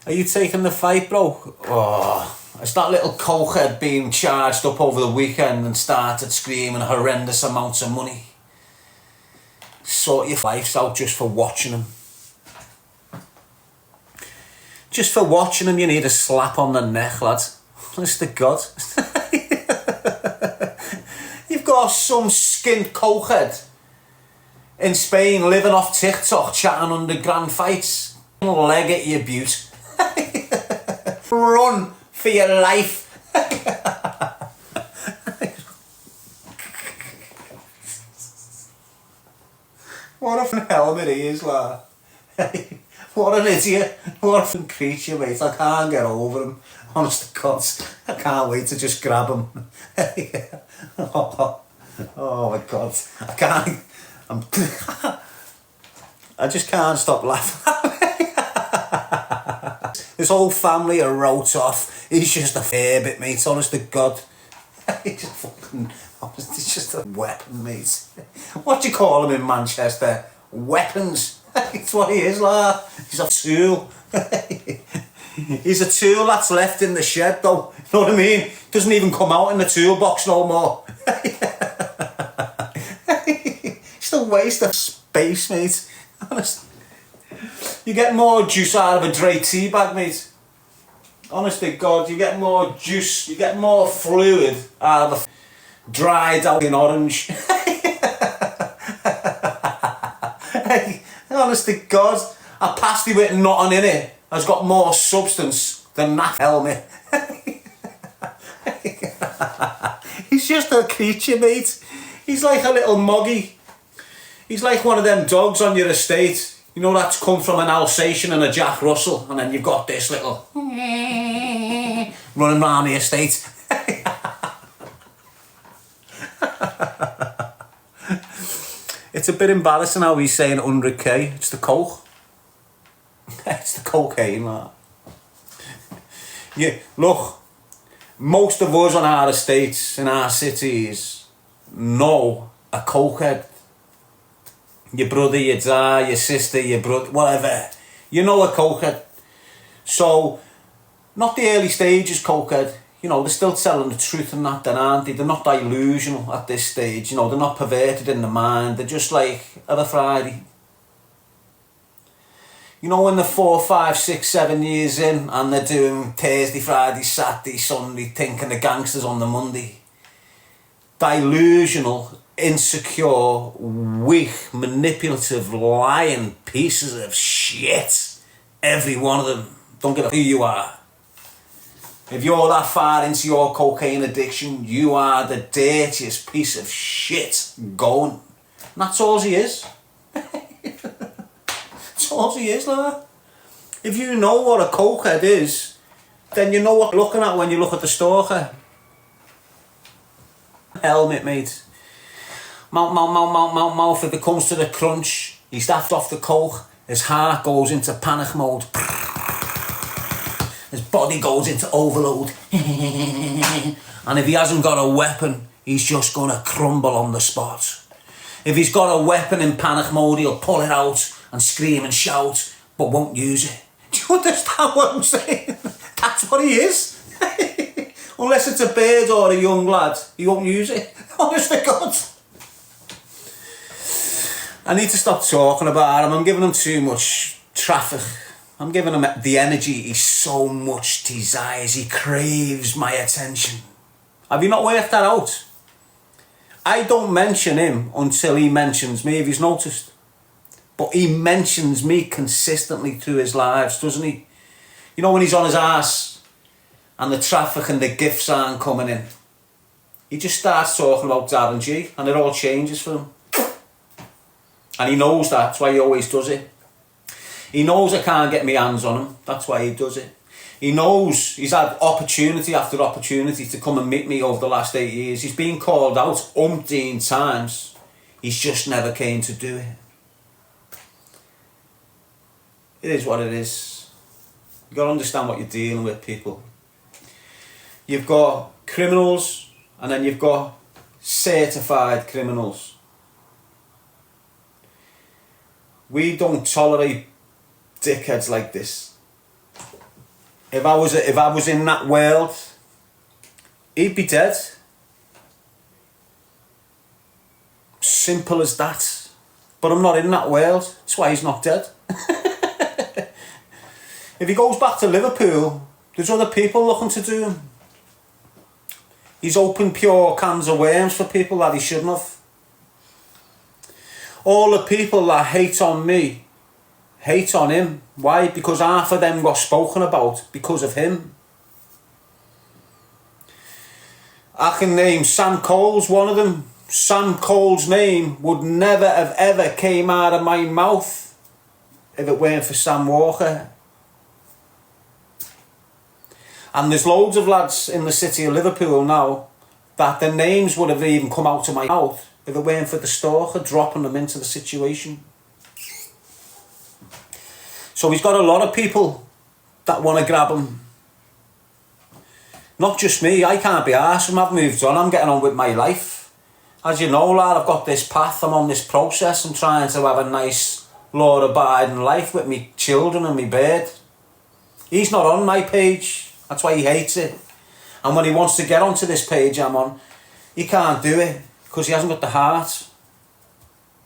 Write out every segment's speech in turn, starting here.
Are you taking the fight, bro? Oh, it's that little cokehead being charged up over the weekend and started screaming horrendous amounts of money. Sort your life's out just for watching him. Just for watching him, you need a slap on the neck, lad. Honest to God. You've got some skint cokehead in Spain living off TikTok chatting under grand fights. Leg at your beaut. Run for your life. What a helmet he is, lad. What an idiot. What a creature, mate. I can't get over him. Honest to God. I can't wait to just grab him. Oh my God. I can't. I just can't stop laughing. His whole family are wrote off. He's just a fair bit, mate. Honest to God. He's just a weapon, mate. What do you call him in Manchester? Weapons. That's what he is, lad. He's a tool. He's a tool that's left in the shed, though. You know what I mean? Doesn't even come out in the toolbox no more. It's a waste of space, mate. Honest. You get more juice out of a Dre tea bag, mate. Honest to God, you get more juice, you get more fluid out of a dried out in orange. Hey, honest to God, a pasty with nothing in it has got more substance than that helmet. He's just a creature, mate. He's like a little moggy. He's like one of them dogs on your estate. You know, that's come from an Alsatian and a Jack Russell, and then you've got this little running around the estate. It's a bit embarrassing how he's saying 100k. It's the coke. It's the cocaine, man. Yeah, look, most of us on our estates in our cities know a cokehead. Your brother, your dad, your sister, your brother, whatever. You know a cokehead. So, not the early stages cokehead. You know, they're still telling the truth and that, then, aren't they? They're not delusional at this stage. You know, they're not perverted in the mind. They're just like, other Friday. You know, when they're 4, 5, 6, 7 years in and they're doing Thursday, Friday, Saturday, Sunday, thinking the gangsters on the Monday. Delusional, insecure, weak, manipulative, lying pieces of shit. Every one of them. Don't give a who you are. If you're that far into your cocaine addiction, you are the dirtiest piece of shit going. And that's all he is. That's all he is, lad. If you know what a cokehead is, then you know what you're looking at when you look at the Stalker. Helmet, mate. Mouth, if it comes to the crunch, he's daft off the coke, his heart goes into panic mode. His body goes into overload. And if he hasn't got a weapon, he's just gonna crumble on the spot. If he's got a weapon in panic mode, he'll pull it out and scream and shout, but won't use it. Do you understand what I'm saying? That's what he is. Unless it's a bird or a young lad, he won't use it. Honest to God. I need to stop talking about him. I'm giving him too much traffic. I'm giving him the energy he so much desires. He craves my attention. Have you not worked that out? I don't mention him until he mentions me, if he's noticed. But he mentions me consistently through his lives, doesn't he? You know, when he's on his arse and the traffic and the gifts aren't coming in, he just starts talking about Darren G, and it all changes for him. And he knows that. That's why he always does it. He knows I can't get my hands on him. That's why he does it. He knows he's had opportunity after opportunity to come and meet me over the last 8 years. He's been called out umpteen times. He's just never came to do it. It is what it is. You've got to understand what you're dealing with, people. You've got criminals, and then you've got certified criminals. We don't tolerate dickheads like this. If I was in that world, he'd be dead. Simple as that. But I'm not in that world. That's why he's not dead. If he goes back to Liverpool, there's other people looking to do him. He's opened pure cans of worms for people that he shouldn't have. All the people that hate on me, hate on him. Why? Because half of them got spoken about because of him. I can name Sam Cole's one of them. Sam Cole's name would never have ever came out of my mouth if it weren't for Sam Walker. And there's loads of lads in the city of Liverpool now that their names would have even come out of my mouth if it weren't for the Stalker dropping them into the situation. So he's got a lot of people that want to grab him. Not just me, I can't be arsed. I've moved on, I'm getting on with my life. As you know, lad, I've got this path, I'm on this process, I'm trying to have a nice, law-abiding life with me children and me bird. He's not on my page. That's why he hates it. And when he wants to get onto this page I'm on, he can't do it because he hasn't got the heart.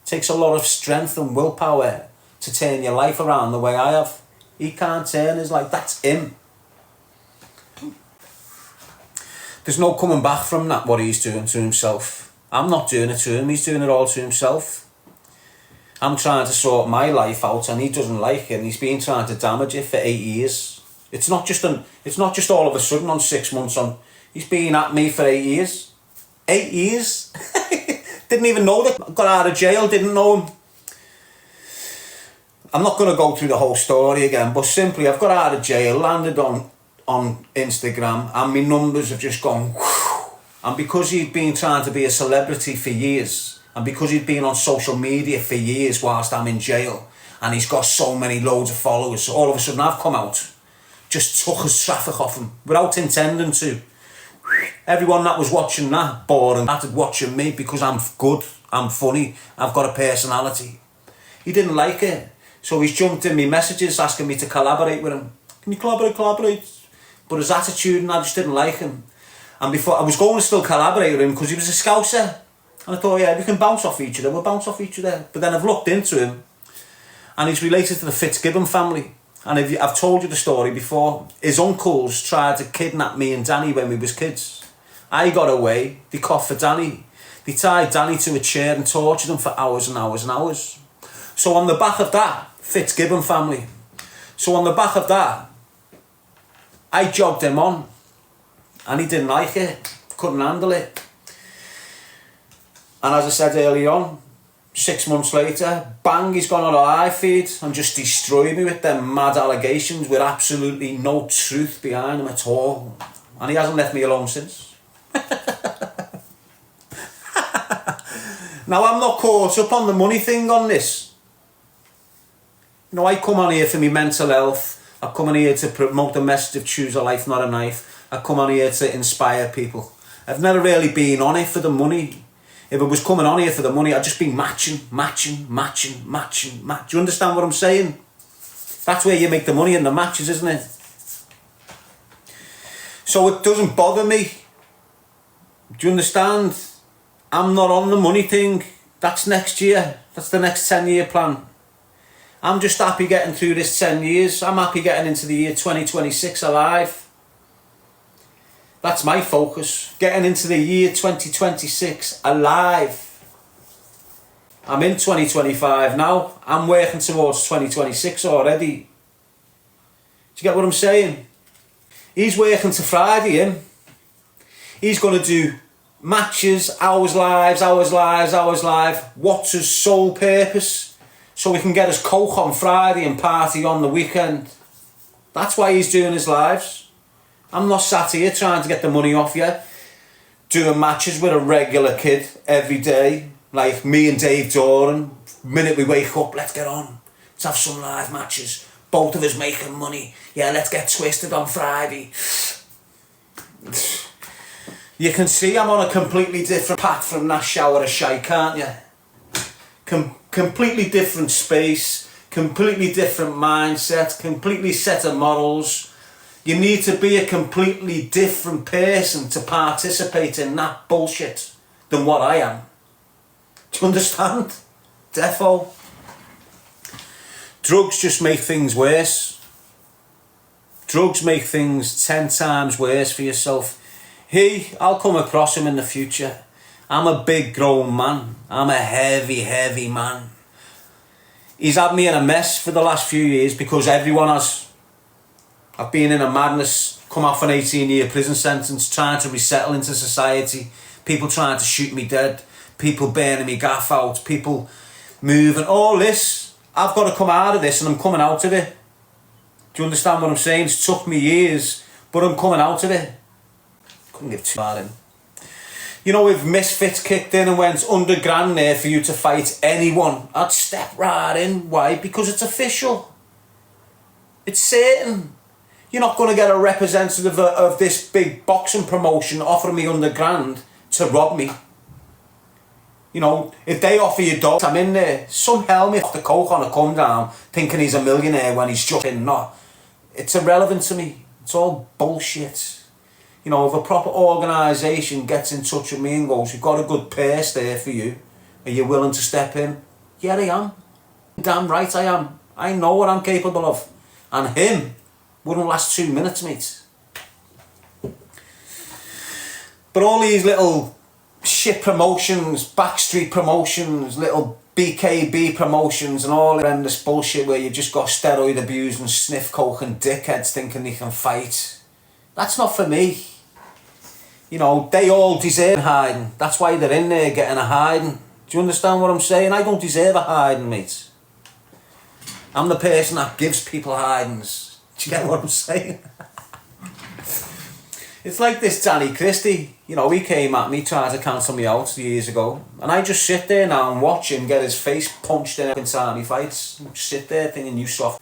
It takes a lot of strength and willpower to turn your life around the way I have. He can't turn his life. That's him. There's no coming back from that, what he's doing to himself. I'm not doing it to him. He's doing it all to himself. I'm trying to sort my life out and he doesn't like it and he's been trying to damage it for 8 years. It's not just all of a sudden on 6 months on. He's been at me for 8 years. 8 years? Didn't even know that. Got out of jail, didn't know him. I'm not going to go through the whole story again, but simply I've got out of jail, landed on Instagram, and my numbers have just gone whew. And because he'd been trying to be a celebrity for years, and because he'd been on social media for years whilst I'm in jail, and he's got so many loads of followers, so all of a sudden I've come out, just took his traffic off him without intending to. Everyone that was watching that boring started watching me because I'm good, I'm funny, I've got a personality. He didn't like it, so he's jumped in me messages asking me to collaborate with him. Can you collaborate? But his attitude and I just didn't like him. And before I was going to still collaborate with him because he was a Scouser. And I thought, yeah, we can bounce off each other, we'll bounce off each other. But then I've looked into him and he's related to the Fitzgibbon family. And I've told you the story before. His uncles tried to kidnap me and Danny when we was kids. I got away, they coughed for Danny. They tied Danny to a chair and tortured him for hours and hours and hours. So on the back of that, Fitzgibbon family. So on the back of that, I jogged him on. And he didn't like it, couldn't handle it. And as I said earlier on, 6 months later, bang, he's gone on a live feed and just destroyed me with them mad allegations with absolutely no truth behind them at all. And he hasn't left me alone since. Now, I'm not caught up on the money thing on this. You know, I come on here for my mental health. I come on here to promote the message of choose a life, not a knife. I come on here to inspire people. I've never really been on it for the money. If I was coming on here for the money, I'd just be matching. Do you understand what I'm saying? That's where you make the money in the matches, isn't it? So it doesn't bother me. Do you understand? I'm not on the money thing. That's next year. That's the next 10-year plan. I'm just happy getting through this 10 years. I'm happy getting into the year 2026 alive. That's my focus. Getting into the year 2026 alive. I'm in 2025 now. I'm working towards 2026 already. Do you get what I'm saying? He's working to Friday, him. He's going to do matches, hours live. What's his sole purpose? So we can get his coke on Friday and party on the weekend. That's why he's doing his lives. I'm not sat here trying to get the money off you. Doing matches with a regular kid every day. Like me and Dave Darren. Minute we wake up, let's get on. Let's have some live matches. Both of us making money. Yeah, let's get twisted on Friday. You can see I'm on a completely different path from that shower of shite, can't you? Completely different space. Completely different mindset. Completely set of morals. You need to be a completely different person to participate in that bullshit than what I am. Do you understand? Defo. Drugs just make things worse. Drugs make things 10 times worse for yourself. I'll come across him in the future. I'm a big grown man. I'm a heavy man. He's had me in a mess for the last few years because everyone has. I've been in a madness, come off an 18-year prison sentence, trying to resettle into society, people trying to shoot me dead, people burning me gaff out, people moving, all this. I've got to come out of this and I'm coming out of it. Do you understand what I'm saying? It's took me years, but I'm coming out of it. Couldn't give two far in. You know, if Misfits kicked in and went underground there for you to fight anyone, I'd step right in. Why? Because it's official. It's certain. You're not going to get a representative of this big boxing promotion offering me $100,000 to rob me. You know, if they offer you dough, I'm in there. Some helmet off the coke on a come down thinking he's a millionaire when he's just not. It's irrelevant to me. It's all bullshit. You know, if a proper organisation gets in touch with me and goes, we've got a good purse there for you, are you willing to step in? Yeah, I am. Damn right I am. I know what I'm capable of. And him wouldn't last 2 minutes, mate. But all these little shit promotions, backstreet promotions, little BKB promotions and all horrendous bullshit where you've just got steroid abuse and sniff coke and dickheads thinking they can fight. That's not for me. You know, they all deserve hiding. That's why they're in there getting a hiding. Do you understand what I'm saying? I don't deserve a hiding, mate. I'm the person that gives people hidings. Do you get what I'm saying? It's like this Danny Christie. You know, he came at me, tried to cancel me out years ago. And I just sit there now and watch him get his face punched in every time he fights. Just sit there thinking, you soft.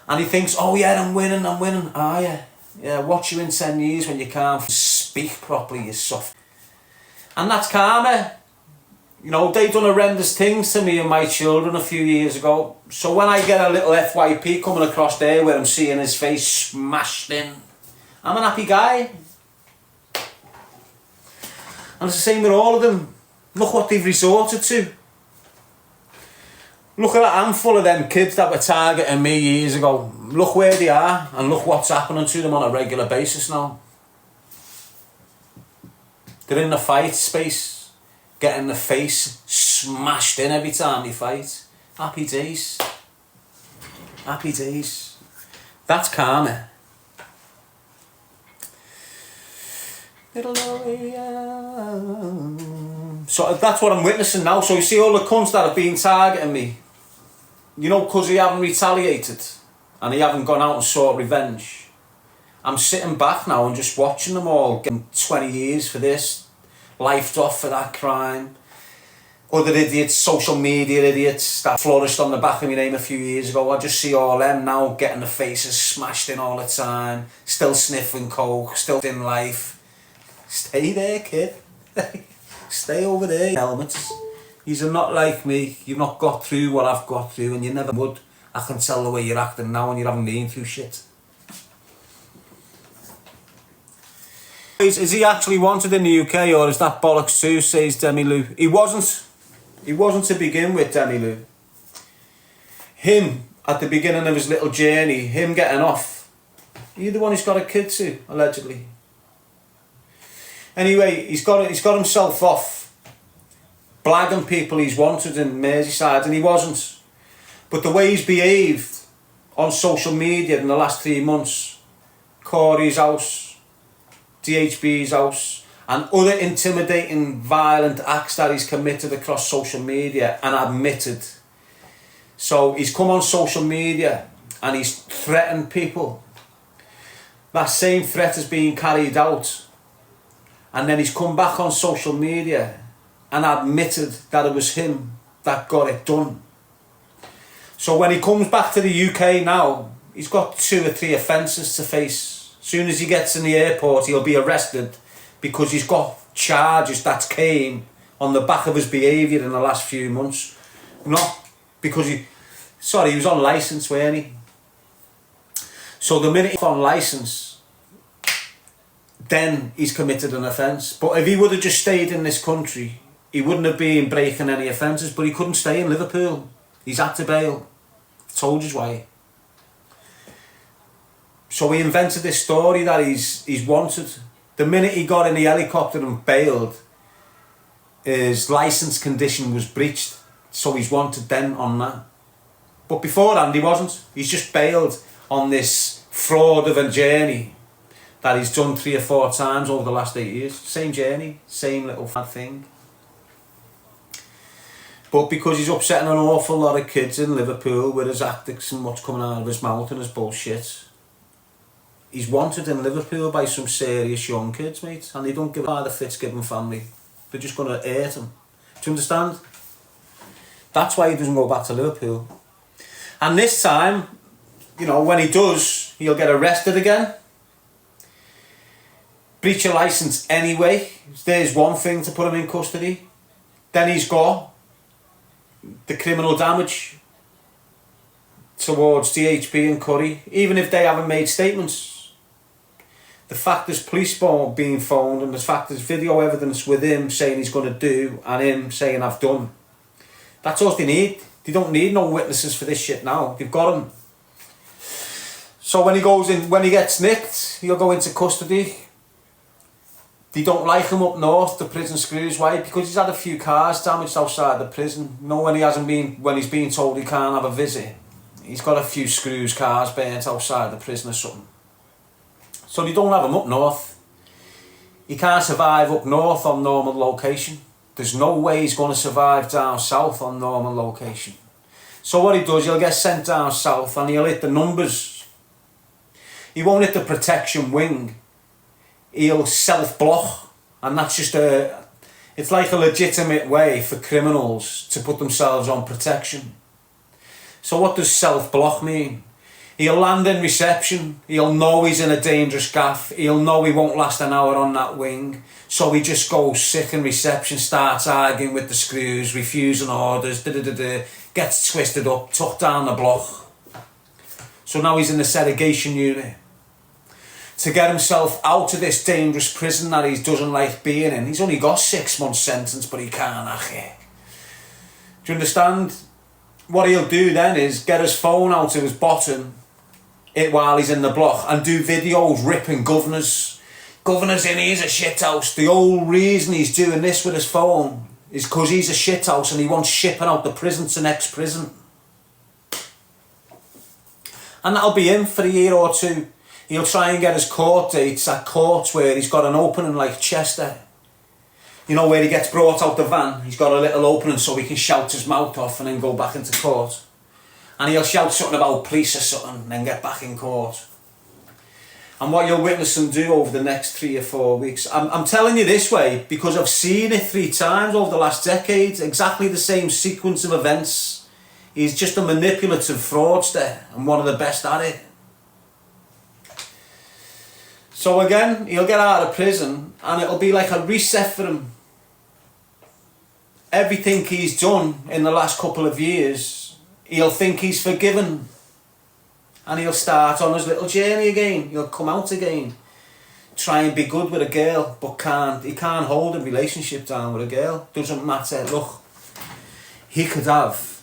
And he thinks, oh yeah, I'm winning. Ah yeah. Yeah, watch you in 10 years when you can't speak properly, you soft. And that's karma. You know, they done horrendous things to me and my children a few years ago. So when I get a little FYP coming across there where I'm seeing his face smashed in, I'm an happy guy. And it's the same with all of them. Look what they've resorted to. Look at that handful of them kids that were targeting me years ago. Look where they are and look what's happening to them on a regular basis now. They're in the fight space, getting the face smashed in every time they fight. Happy days. Happy days. That's karma. So that's what I'm witnessing now. So you see all the cunts that have been targeting me, you know, because he haven't retaliated and he haven't gone out and sought revenge. I'm sitting back now and just watching them all getting 20 years for this, lifed off for that crime. Other idiots, social media idiots that flourished on the back of my name a few years ago. I just see all them now getting the faces smashed in all the time, still sniffing coke, still in life. Stay there, kid. Stay over there, helmets. You're not like me. You've not got through what I've got through, and you never would. I can tell the way you're acting now and you haven't been through shit. Is he actually wanted in the UK, or is that bollocks too, says Demi Lou? He wasn't. He wasn't to begin with, Demi Lou. Him, at the beginning of his little journey, him getting off. You're the one he's got a kid to, allegedly. Anyway, he's got himself off blagging people he's wanted in Merseyside, and he wasn't. But the way he's behaved on social media in the last 3 months, Corey's house, DHB's house, and other intimidating, violent acts that he's committed across social media and admitted. So he's come on social media and he's threatened people. That same threat is being carried out. And then he's come back on social media and admitted that it was him that got it done. So when he comes back to the UK now, he's got 2 or 3 offences to face. As soon as he gets in the airport, he'll be arrested because he's got charges that came on the back of his behaviour in the last few months. Not because he was on licence, weren't he? So the minute he's on licence, then he's committed an offence. But if he would have just stayed in this country, he wouldn't have been breaking any offences, but he couldn't stay in Liverpool. He's had to bail. I told you why. So he invented this story that he's wanted. The minute he got in the helicopter and bailed, his licence condition was breached, so he's wanted then on that. But beforehand he wasn't. He's just bailed on this fraud of a journey that he's done 3 or 4 times over the last 8 years. Same journey, same little fad thing. But because he's upsetting an awful lot of kids in Liverpool with his tactics and what's coming out of his mouth and his bullshit, he's wanted in Liverpool by some serious young kids, mate. And they don't give a the Fitzgibbon family. They're just going to hurt him. Do you understand? That's why he doesn't go back to Liverpool. And this time, you know, when he does, he'll get arrested again. Breach of licence anyway. There's one thing to put him in custody. Then he's got the criminal damage towards DHB and Curry, even if they haven't made statements. The fact there's police being phoned and the fact there's video evidence with him saying he's going to do and him saying I've done. That's all they need. They don't need no witnesses for this shit now. They've got him. So when he goes in, when he gets nicked, he'll go into custody. They don't like him up north, the prison screws. Why? Because he's had a few cars damaged outside the prison. You know, when he's being told he can't have a visit, he's got a few screws, cars burnt outside the prison or something. So they don't have him up north. He can't survive up north on normal location. There's no way he's going to survive down south on normal location. So what he does, he'll get sent down south and he'll hit the numbers. He won't hit the protection wing. He'll self-block, and that's just it's like a legitimate way for criminals to put themselves on protection. So what does self-block mean? He'll land in reception, he'll know he's in a dangerous gaff, he'll know he won't last an hour on that wing, so he just goes sick in reception, starts arguing with the screws, refusing orders, gets twisted up, tucked down the block. So now he's in the segregation unit. To get himself out of this dangerous prison that he doesn't like being in. He's only got 6 months sentence, but he can't hack it. Do you understand? What he'll do then is get his phone out of his bottom while he's in the block and do videos ripping governors. Governors in, he's a shithouse. The whole reason he's doing this with his phone is because he's a shithouse and he wants shipping out the prison to next prison. And that'll be him for a year or two. He'll try and get his court dates at courts where he's got an opening like Chester. You know, where he gets brought out the van, he's got a little opening so he can shout his mouth off and then go back into court. And he'll shout something about police or something and then get back in court. And what you'll witness him do over the next 3 or 4 weeks, I'm telling you this way because I've seen it 3 times over the last decade, exactly the same sequence of events. He's just a manipulative fraudster and one of the best at it. So again, he'll get out of prison and it'll be like a reset for him. Everything he's done in the last couple of years, he'll think he's forgiven. And he'll start on his little journey again. He'll come out again. Try and be good with a girl, but can't. He can't hold a relationship down with a girl. Doesn't matter. Look, he could have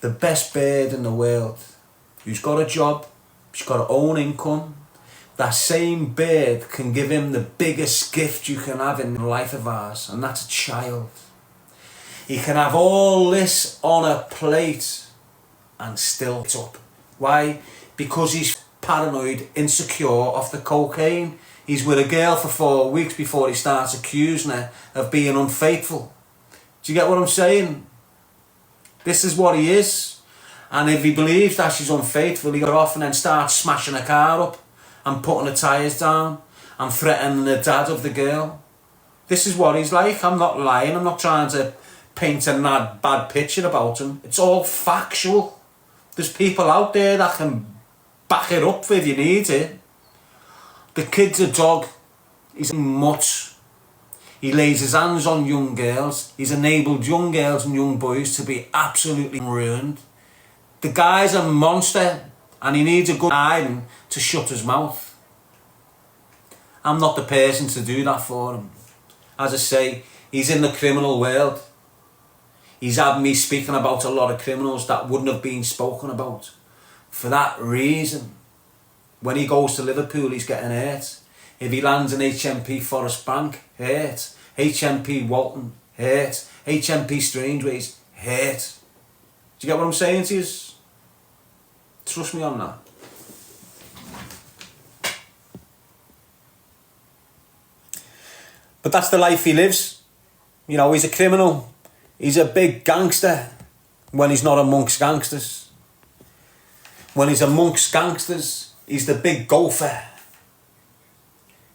the best bird in the world who's got a job, she's got her own income. That same bird can give him the biggest gift you can have in the life of ours, and that's a child. He can have all this on a plate and still it's up. Why? Because he's paranoid, insecure off the cocaine. He's with a girl for 4 weeks before he starts accusing her of being unfaithful. Do you get what I'm saying? This is what he is. And if he believes that she's unfaithful, he'll go off and then start smashing her car up and putting the tyres down and threatening the dad of the girl. This is what he's like. I'm not lying. I'm not trying to paint a bad picture about him. It's all factual. There's people out there that can back it up if you need it. The kid's a dog. He's a mutt. He lays his hands on young girls. He's enabled young girls and young boys to be absolutely ruined. The guy's a monster. and he needs a good iron to shut his mouth. I'm not the person to do that for him. As I say, he's in the criminal world. He's had me speaking about a lot of criminals that wouldn't have been spoken about. For that reason, when he goes to Liverpool, he's getting hurt. If he lands in HMP Forest Bank, hurt. HMP Walton, hurt. HMP Strangeways, hurt. Do you get what I'm saying to you? Trust me on that. But that's the life he lives. You know, he's a criminal. He's a big gangster when he's not amongst gangsters. When he's amongst gangsters, he's the big gopher.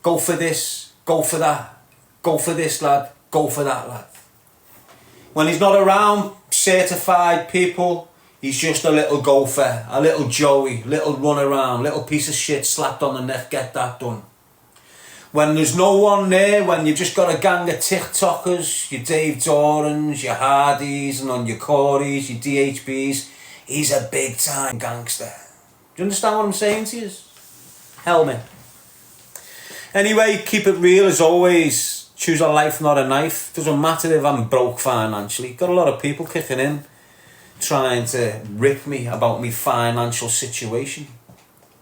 Go for this, go for that. Go for this, lad. Go for that, lad. When he's not around certified people, he's just a little gopher, a little Joey, little run around, little piece of shit slapped on the neck, get that done. When there's no one there, when you've just got a gang of TikTokers, your Dave Dorans, your Hardys, and on your Coreys, your DHBs, he's a big time gangster. Do you understand what I'm saying to you? Helmet. Anyway, keep it real as always. Choose a life, not a knife. Doesn't matter if I'm broke financially. Got a lot of people kicking in, trying to rip me about my financial situation.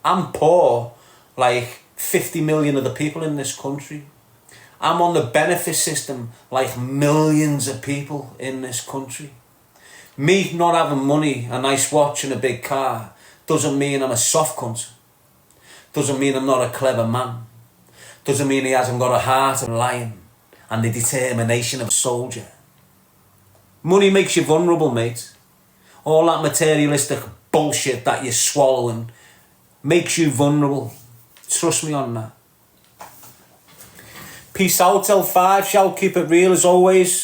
I'm poor, like 50 million of the people in this country. I'm on the benefit system like millions of people in this country. Me not having money, a nice watch and a big car doesn't mean I'm a soft cunt. Doesn't mean I'm not a clever man. Doesn't mean he hasn't got a heart of a lion and the determination of a soldier. Money makes you vulnerable, mate. All that materialistic bullshit that you're swallowing makes you vulnerable. Trust me on that. Peace out, L5. Shall keep it real as always.